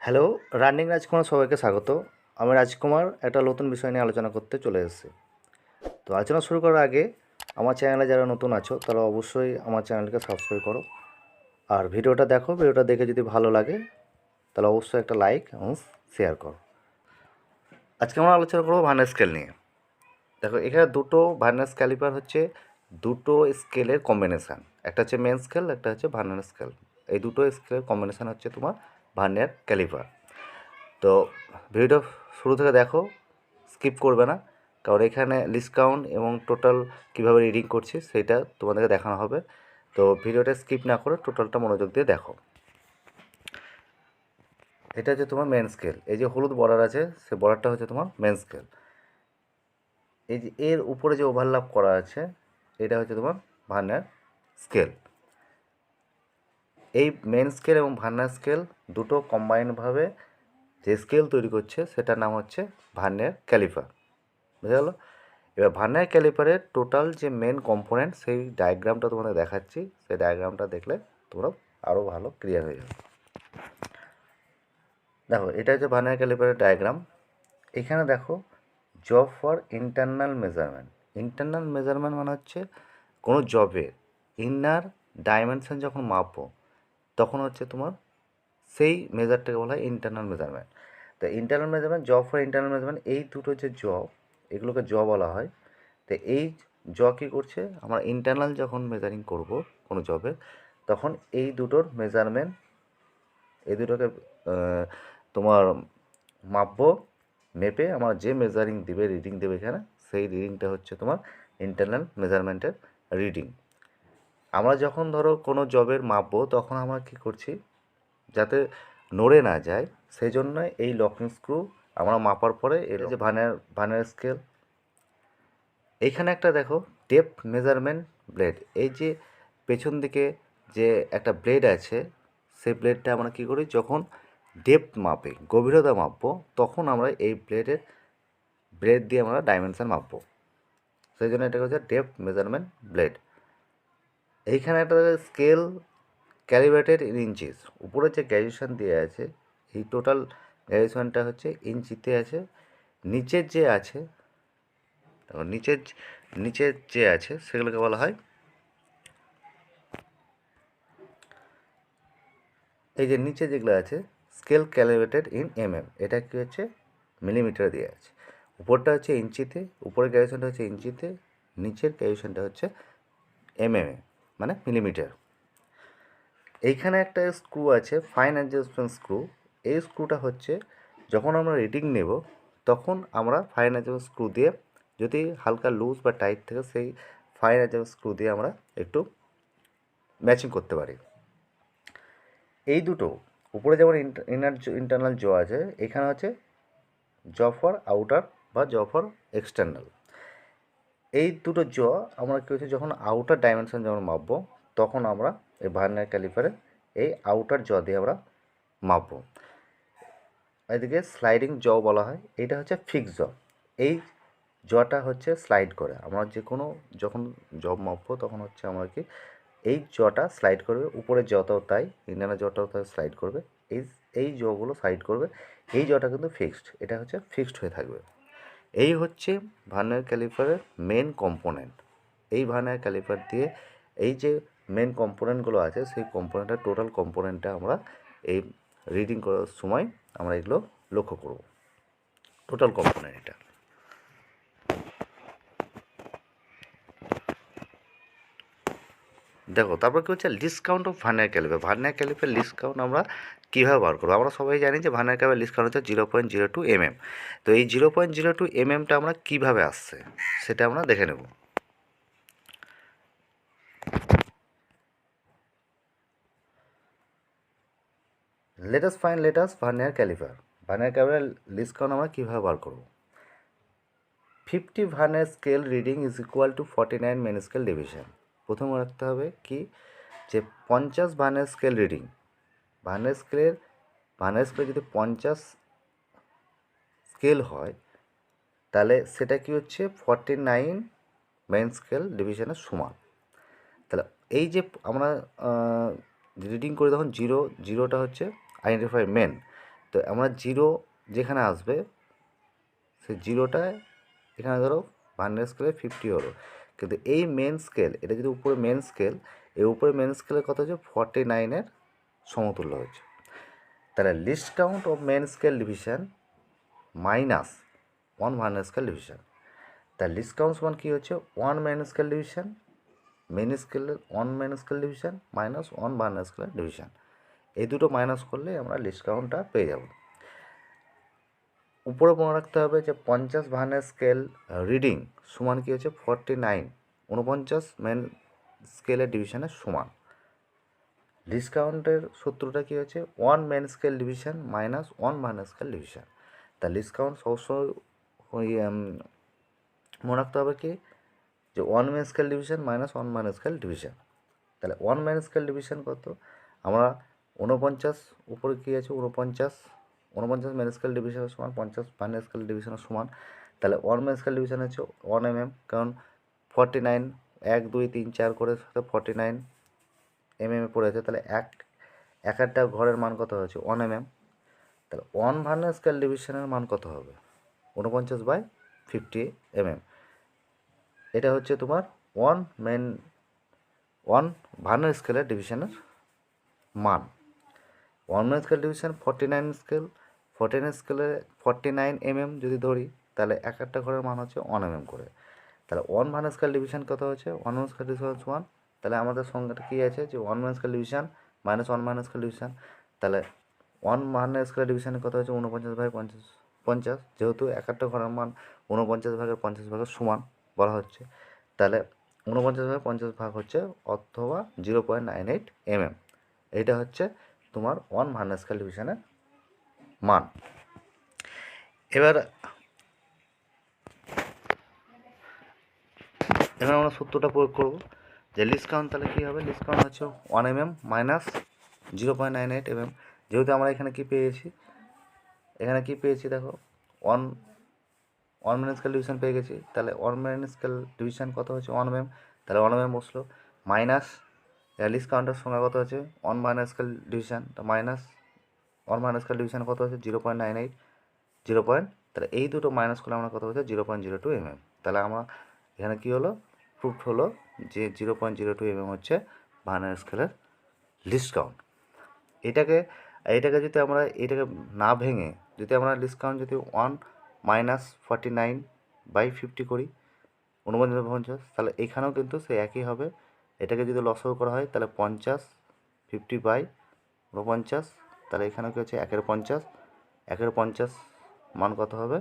Hello, running রাজকুমার সবাইকে স্বাগত। আমি রাজকুমার একটা নতুন বিষয় নিয়ে আলোচনা করতে চলে এসেছি। তো আলোচনা শুরু করার আগে আমার চ্যানেলে যারা নতুন আছো তারা অবশ্যই আমার চ্যানেলকে সাবস্ক্রাইব করো। আর ভিডিওটা দেখো, ভিডিওটা দেখে যদি ভালো লাগে তাহলে অবশ্যই একটা লাইক এবং শেয়ার করো। আজকে আমরা আলোচনা করবো ভার্নিয়ার স্কেল নিয়ে। দেখো, এখানে দুটো ভার্নিয়ার ক্যালিপার হচ্ছে দুটো স্কেলের কম্বিনেশান। একটা হচ্ছে মেন স্কেল, একটা হচ্ছে ভার্নিয়ার স্কেল। এই দুটো স্কেলের কম্বিনেশান হচ্ছে তোমার ভার্নিয়ার ক্যালিপার। তো ভিডিওটা শুরু থেকে দেখো, স্কিপ করবে না, কারণ এখানে লিস্ট কাউন্ট এবং টোটাল কীভাবে রিডিং করছি সেটা তোমাদেরকে দেখানো হবে। তো ভিডিওটা স্কিপ না করে টোটালটা মনোযোগ দিয়ে দেখো। এটা হচ্ছে তোমার মেন স্কেল। এই যে হলুদ বর্ডার আছে, সে বর্ডারটা হচ্ছে তোমার মেন স্কেল। এই যে এর উপরে যে ওভারল্যাপ করা আছে, এটা হচ্ছে তোমার ভার্নিয়ার স্কেল। এই মেন স্কেল এবং ভার্নিয়ার স্কেল দুটো কম্বাইনভাবে যে স্কেল তৈরি করছে সেটার নাম হচ্ছে ভার্নিয়ার ক্যালিপার। বুঝে গেল? এবার ভার্নিয়ার ক্যালিপারের টোটাল যে মেন কম্পোনেন্ট সেই ডায়াগ্রামটা তোমাদের দেখাচ্ছি। সেই ডায়াগ্রামটা দেখলে তোমরা আরও ভালো ক্লিয়ার হয়ে যাবে। দেখো, এটা হচ্ছে ভার্নিয়ার ক্যালিপারের ডায়াগ্রাম। এখানে দেখো, job for internal measurement. Internal measurement মানে হচ্ছে কোনো জবের ইনার ডাইমেনশন যখন মাপবো তখন হচ্ছে তোমার সেই মেজারটাকে বলা হয় ইন্টারনাল মেজারমেন্ট। তো internal measurement, job for internal measurement, এই দুটো যে জব, এগুলোকে জ বলা হয়। তো এই জ কী করছে, আমরা ইন্টারনাল যখন মেজারিং করব কোনো জবের, তখন এই দুটোর মেজারমেন্ট, এই দুটোকে তোমার মাপবো। মেপে আমার যে মেজারিং দেবে, রিডিং দেবে এখানে, সেই রিডিংটা হচ্ছে তোমার ইন্টারনাল মেজারমেন্টের রিডিং। আমরা যখন ধরো কোনো জবের মাপবো তখন আমরা কী করছি, যাতে নড়ে না যায় সেই জন্য এই লকিং স্ক্রু আমরা মাপার পরে এর যে ভার্নিয়ার স্কেল। এইখানে একটা দেখো ডেপথ মেজারমেন্ট ব্লেড। এই যে পেছন দিকে যে একটা ব্লেড আছে, সেই ব্লেডটা আমরা কী করি, যখন ডেপথ মাপে, গভীরতা মাপবো, তখন আমরা এই ব্লেড দিয়ে আমরা ডাইমেনশান মাপবো। সেই জন্য এটা হচ্ছে ডেপথ মেজারমেন্ট ব্লেড। এইখানে একটা স্কেল ক্যালিব্রেটেড ইন ইঞ্চিস। উপরে যে গ্র্যাজুয়েশন দেওয়া আছে, এই টোটাল গ্র্যাজুয়েশনটা হচ্ছে ইঞ্চিতে আছে। নিচের যে আছে, নিচের যে আছে সেগুলোকে বলা হয়, এই যে নিচে যেগুলো আছে স্কেল ক্যালিব্রেটেড ইন এটা কি হচ্ছে মিলিমিটার দিয়ে আছে। উপরটা হচ্ছে ইঞ্চিতে, উপরের গ্র্যাজুয়েশনটা হচ্ছে ইঞ্চিতে, নিচের গ্র্যাজুয়েশনটা হচ্ছে মানে মিলিমিটার। এইখানে একটা স্ক্রু আছে, ফাইন অ্যাডজাস্টমেন্ট স্ক্রু। এই স্ক্রুটা হচ্ছে যখন আমরা রিডিং নেব তখন আমরা ফাইন অ্যাডজাস্টমেন্ট স্ক্রু দিয়ে, যদি হালকা লুজ বা টাইট থাকে, সেই ফাইন অ্যাডজাস্টমেন্ট স্ক্রু দিয়ে আমরা একটু ম্যাচিং করতে পারি। এই দুটো উপরে যেমন ইন্টারনাল জ আছে, এখানে হচ্ছে জ ফর আউটার বা জ ফর এক্সটার্নাল। এই দুটো জ আমরা কী হচ্ছে, যখন আউটার ডাইমেনশন যখন মাপবো তখন আমরা এই ভার্নিয়ার ক্যালিপারে এই আউটার জ দিয়ে আমরা মাপবো। এদিকে স্লাইডিং জ বলা হয়। এটা হচ্ছে ফিক্স জ। এই জটা হচ্ছে স্লাইড করে। আমরা যে কোনো যখন জব মাপবো তখন হচ্ছে আমরা কি, এই জটা স্লাইড করবে, উপরে জটাও তাই, ইন্টারনাল জটাও তাই স্লাইড করবে। এই জগুলো স্লাইড করবে। এই জটা কিন্তু ফিক্সড, এটা হচ্ছে ফিক্সড হয়ে থাকবে। এই হচ্ছে ভার্নিয়ার ক্যালিপারের মেন কম্পোনেন্ট। এই ভার্নিয়ার ক্যালিপার দিয়ে এই যে মেন কম্পোনেন্টগুলো আছে, সেই কম্পোনেন্টের টোটাল কম্পোনেন্টটা আমরা এই রিডিং করার সময় আমরা এগুলো লক্ষ্য করব। টোটাল কম্পোনেন্ট এটা। দেখো, তারপর কী হচ্ছে least count of vernier caliper. Vernier caliper least count আমরা কীভাবে বার করবো? আমরা সবাই জানি যে ভার্নিয়ার ক্যালিপার লিস্ট কাউন্ট হচ্ছে 0.02 mm। তো এই 0.02 mmটা আমরা কীভাবে আসছে সেটা আমরা দেখে নেব। Let us vernier caliper. Vernier caliper least count আমরা কীভাবে বার করব? 50 vernier scale reading is equal to 49 main scale division. প্রথমে রাখতে হবে কি, যে 50 ভার্নিয়ার স্কেল রিডিং, ভার্নিয়ার স্কেলে যদি 50 স্কেল হয় তাহলে সেটা কি হচ্ছে 49 মেন স্কেল ডিভিশনের সমান। তাহলে এই যে আমরা রিডিং করি তখন জিরোটা হচ্ছে আইডেন্টিফাই মেন, তো আমরা জিরো যেখানে আসবে সেই জিরোটা এখানে ধরো ভার্নিয়ার স্কেলে 50 হলো, কিন্তু এই মেন স্কেল, এটা যদি উপরে মেন স্কেল, এই উপরে মেন স্কেলের কত হচ্ছে 49-এর সমতুল্য হচ্ছে। তাহলে least count of main scale division minus 1 vernier scale division. তার লিস্ট কাউন্ট সমান কী হচ্ছে 1 মেন স্কেল ডিভিশন, মেন স্কেলের 1 main scale division minus 1 vernier স্কেলের ডিভিশন। এই দুটো মাইনাস করলে আমরা লিস্ট কাউন্টটা পেয়ে যাব। উপরে মনে রাখতে হবে যে 50 ভার্নিয়ার স্কেল রিডিং সমান কী হচ্ছে 49, 49 মেন স্কেলের ডিভিশনের সমান। লিস্ট কাউন্টের সূত্রটা কী হচ্ছে 1 main scale division minus 1 vernier scale division. তা লিস্ট কাউন্ট সবসময় ওই মনে রাখতে হবে কি যে 1 main scale division minus 1 vernier scale division. তাহলে 1 মেন স্কেল ডিভিশন কত, আমরা 49 উপরে কী আছে 49 মেন স্কেল ডিভিশনের সমান 50 ভার্নিয়ার স্কেল ডিভিশনের সমান। তাহলে 1 মেন স্কেল ডিভিশন হচ্ছে 1 mm, কারণ 49 1 2 3 4 করে 49 mm পড়েছে, তাহলে এক একটা ঘরের মান কত হচ্ছে 1 mm। তাহলে 1 ভার্নিয়ার স্কেল ডিভিশনের মান কত হবে 49/50 mm। এটা হচ্ছে তোমার 1 ভার্নিয়ার স্কেলের ডিভিশনের মান। 1 মেন স্কেল ডিভিশন 49 স্কেলে 49 mm যদি ধরি, তাহলে এক একটা ঘরের মান হচ্ছে 1 mm করে। তাহলে 1 ভার্নিয়ার স্কেল ডিভিশন কত হচ্ছে 1 ভার্নিয়ার স্কেল ডিভিশন 1। তাহলে আমাদের সংখ্যাটা কী আছে যে 1 vernier scale division minus 1 vernier scale division. তাহলে 1 ভার্নিয়ার স্কেল ডিভিশনে কত হচ্ছে 49/50, যেহেতু এক একটা ঘরের মান 49/50 সমান বলা হচ্ছে, তাহলে 49/50 ভাগ হচ্ছে অথবা 0.98 mm। এইটা হচ্ছে তোমার 1 ভার্নিয়ার স্কেল ডিভিশনের মান। এবার আমরা সূত্রটা প্রয়োগ করব যে লিস্ট কাউন্ট, তাহলে কী হবে লিস্ট কাউন্ট হচ্ছে 1 mm মাইনাস 0.98 mm। যেহেতু আমরা এখানে কি পেয়েছি দেখো 1 মেন স্কেল ডিভিশন পেয়ে গেছি, তাহলে 1 মেন স্কেল ডিভিশন কত হচ্ছে 1 mm, তাহলে 1 mm বসলো মাইনাস লিস্ট কাউন্টের সংখ্যা কত হচ্ছে 1 ভার্নিয়ার স্কেল ডিভিশন, তো মাইনাস 1 ভার্নিয়ার স্কেল ডিভিশন কত হচ্ছে 0.98 তাহলে এই দুটো মাইনাস করলে আমরা কত হচ্ছে 0.02 mm। তাহলে আমরা এখানে কী হলো প্রুফ হলো যে 0.02 mm হচ্ছে ভার্নিয়ার স্কেলের লিস্ট কাউন্ট। এটাকে যদি আমরা এটাকে না ভেঙে যদি আমরা লিস্ট কাউন্ট যদি 1 মাইনাস 49/50 করি 49/50, তাহলে এখানেও কিন্তু সে একই হবে। এটাকে যদি লসাগু করা হয় তাহলে 50/50, তাহলে এখানে কি হচ্ছে 1/50 মান কত হবে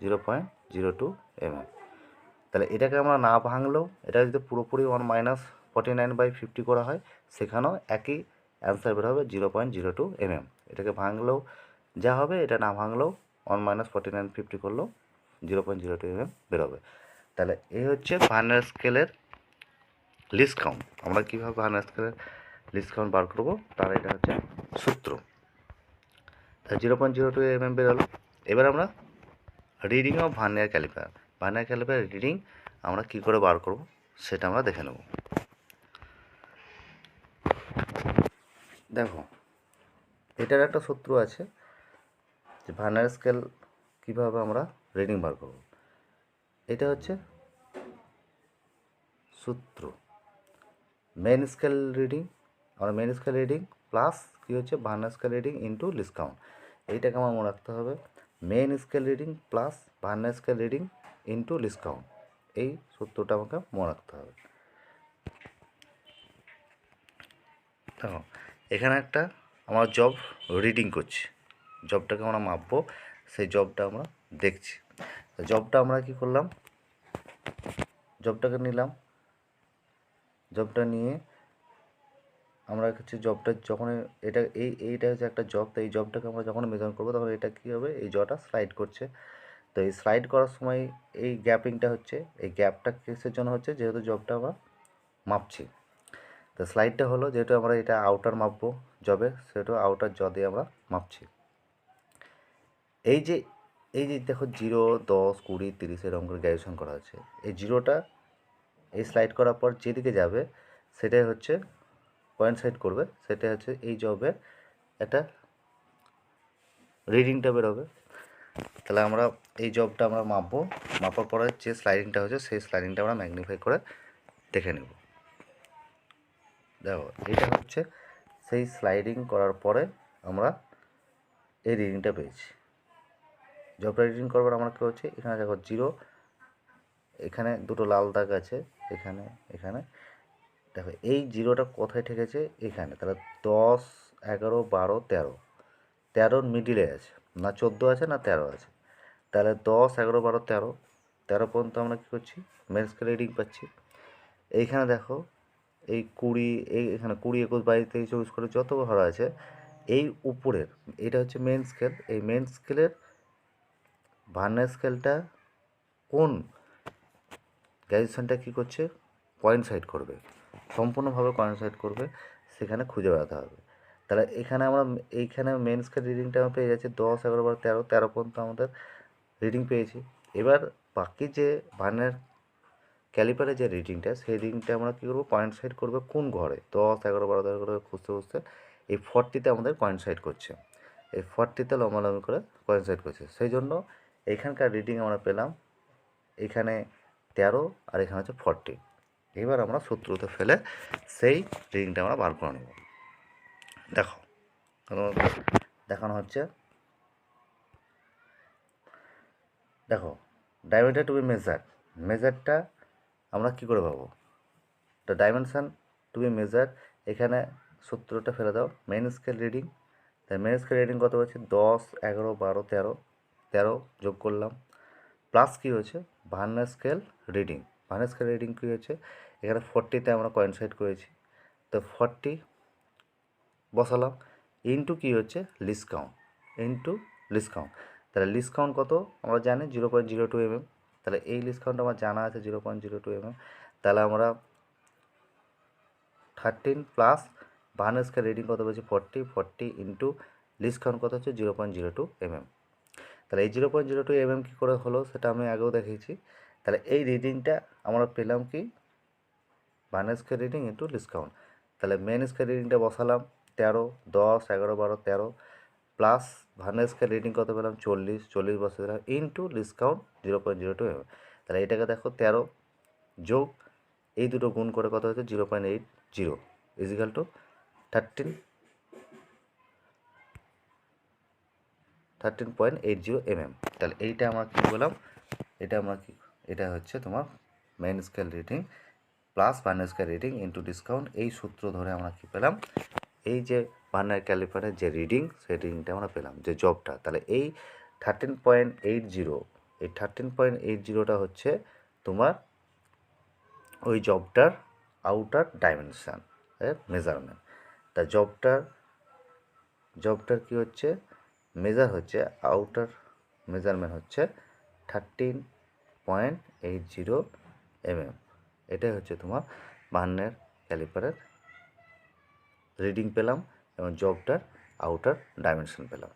0.02 mm। তাহলে এটাকে আমরা না ভাঙলেও এটা যদি পুরোপুরি 1 মাইনাস 49/50 করা হয় সেখানেও একই অ্যান্সার বের হবে 0.02 mm। এটাকে ভাঙলেও যা হবে, এটা না ভাঙলেও 1 মাইনাস 49/50 করলেও 0.02 mm বেরোবে। তাহলে এই হচ্ছে ভার্নিয়ার স্কেলের লিস্ট কাউন্ট। আমরা কীভাবে ভার্নিয়ার স্কেলের লিস্ট কাউন্ট বার করবো তার এটা হচ্ছে সূত্র। তাহলে 0.02 mm বেরোলো। এবার আমরা reading of vernier caliper reading আমরা কী করে বার করব সেটা আমরা দেখে নেব। দেখো এটার একটা সূত্র আছে যে ভার্নিয়ার স্কেল কীভাবে আমরা রিডিং বার করব। এটা হচ্ছে সূত্র মেন স্কেল রিডিং, আমরা মেন স্কেল রিডিং প্লাস কী হচ্ছে vernier scale reading into least count. এইটাকে আমার মনে রাখতে হবে main scale reading plus vernier scale reading into least count. এই সূত্রটা আমাকে মনে রাখতে হবে। দেখো এখানে একটা আমরা জব রিডিং করছি, জবটাকে আমরা মাপবো, সেই জবটা আমরা দেখছি। জবটা আমরা কি করলাম, জবটাকে নিলাম, জবটা নিয়ে আমরা হচ্ছে জবটা যখন এইটা হচ্ছে একটা জব, তো এই জবটাকে আমরা যখন মেজার করবো তখন এটা কী হবে এই জবটা স্লাইড করছে। তো এই স্লাইড করার সময় এই গ্যাপিংটা হচ্ছে, এই গ্যাপটা কিসের জন্য হচ্ছে যেহেতু জবটা আমরা মাপছি। তো স্লাইডটা হলো যেহেতু আমরা এটা আউটার মাপবো জবে, সেহেতু আউটার জ দিয়ে আমরা মাপছি। এই যে দেখো 0 10 20 30 এরকম করে গ্র্যাজুয়েশন করা আছে। এই জিরোটা এই স্লাইড করার পর যেদিকে যাবে সেটাই হচ্ছে পয়েন্ট সাইড করবে, সেটা হচ্ছে এই জবের একটা রিডিংটা বেরোবে। তাহলে আমরা এই জবটা আমরা মাপবো, মাপার পরে যে স্লাইডিংটা হচ্ছে সেই স্লাইডিংটা আমরা ম্যাগনিফাই করে দেখে নেব। দেখো এটা হচ্ছে সেই স্লাইডিং করার পরে আমরা এই রিডিংটা পেয়েছি। জবটা রিডিং করবার আমরা কী হচ্ছে, এখানে দেখো 0, এখানে দুটো লাল দাগ আছে, এখানে এখানে দেখো এই 0টা কোথায় ঠেকেছে, এখানে। তাহলে 10, 11, 12, 13, 13র মিডিলে আছে, না 14 আছে না 13 আছে। তাহলে 10, 11, 12, 13, 13 পর্যন্ত আমরা কী করছি, মেন স্কেল রিডিং পাচ্ছি। এইখানে দেখো এই 20, এখানে 20, 21, 22, 23, 24 করে যত ঘর আছে, এই উপরের এটা হচ্ছে মেন স্কেল। এই মেন স্কেলের ভার্নিয়ার স্কেলটা কোন গ্র্যাজুয়েশনটা কী করছে, কোয়েনসাইড করবে, সম্পূর্ণভাবে কোয়েনসাইড করবে, সেখানে খুঁজে বেড়াতে হবে। তাহলে এখানে আমরা এইখানে মেন স্কেল রিডিংটা আমরা পেয়ে যাচ্ছি 10, 11, 12, 13, 13 পর্যন্ত আমাদের রিডিং পেয়েছি। এবার বাকি যে ভার্নিয়ার ক্যালিপারে যে রিডিংটা, সেই রিডিংটা আমরা কী করবো, কোয়েনসাইড করবে কোন ঘরে, 10, 11, 12, 13 করে খুঁজতে খুঁজতে এই 40তে আমাদের কোয়েনসাইড করছে, এই 40তে লম্বালম্বি করে কোয়েনসাইড করছে। সেই জন্য এইখানকার রিডিং আমরা পেলাম এখানে 13 আর এখানে হচ্ছে 40। এবার আমরা সূত্রতে ফেলে সেই রিডিংটা আমরা বার করে নেব। দেখো দেখানো হচ্ছে, দেখো ডায়ামিটার টু বি মেজারটা আমরা কী করে পাবো, the dimension to be measure, এখানে সূত্রটা ফেলে দাও, মেন স্কেল রিডিং। তাই মেন স্কেল রিডিং কত হচ্ছে, 10, 11, 12, 13, 13 যোগ করলাম, প্লাস কী হয়েছে vernier scale reading. Vernier scale reading কী হয়েছে, এখানে 40তে আমরা কোয়েনসাইড করেছি, তো 40 বসালাম, ইন্টু কী হচ্ছে least count, into least count. তাহলে লিস্ট কাউন্ট কত আমরা জানি 0.02 mm, তাহলে এই লিস্ট কাউন্ট আমার জানা আছে 0.02 mm। তাহলে আমরা 13 প্লাস ভার্নিয়ার স্কেল রিডিং কত বলছি 40 ইন্টু লিস্ট কাউন্ট কত হচ্ছে 0.02 mm। তাহলে এই 0.02 mm কী করে হলো সেটা আমি আগেও দেখিয়েছি। তাহলে এই রিডিংটা আমরা পেলাম কি, vernier scale reading into least count. তাহলে মেন স্কেল রিডিংটা বসালাম 13, 10, 11, 12, 13, প্লাস ভার্নিয়ার স্কেল রিডিং কত পেলাম 40 বসে দিলাম, ইন্টু লিস্ট কাউন্ট 0.02 mm। তাহলে এটাকে দেখো 13 যোগ এই দুটো গুণ করে কত হচ্ছে 0.80 ইজিক্যাল টু 13.80 mm। তাহলে এইটা আমরা কী বললাম, এটা হচ্ছে তোমার main scale reading plus vernier scale reading into discount. এই সূত্র ধরে আমরা কী পেলাম, এই যে ভার্নিয়ার ক্যালিপারের যে রিডিং, সেই রিডিংটা আমরা পেলাম, যে জবটা। তাহলে এই 13.80, এই 13.80টা হচ্ছে তোমার ওই জবটার আউটার ডাইমেনশান এর মেজারমেন্ট। তা জবটার কী হচ্ছে মেজার হচ্ছে, আউটার মেজারমেন্ট হচ্ছে 13.80 mm। এটাই হচ্ছে তোমার ভার্নিয়ার ক্যালিপারের রিডিং পেলাম এবং জবটার আউটার ডাইমেনশন পেলাম।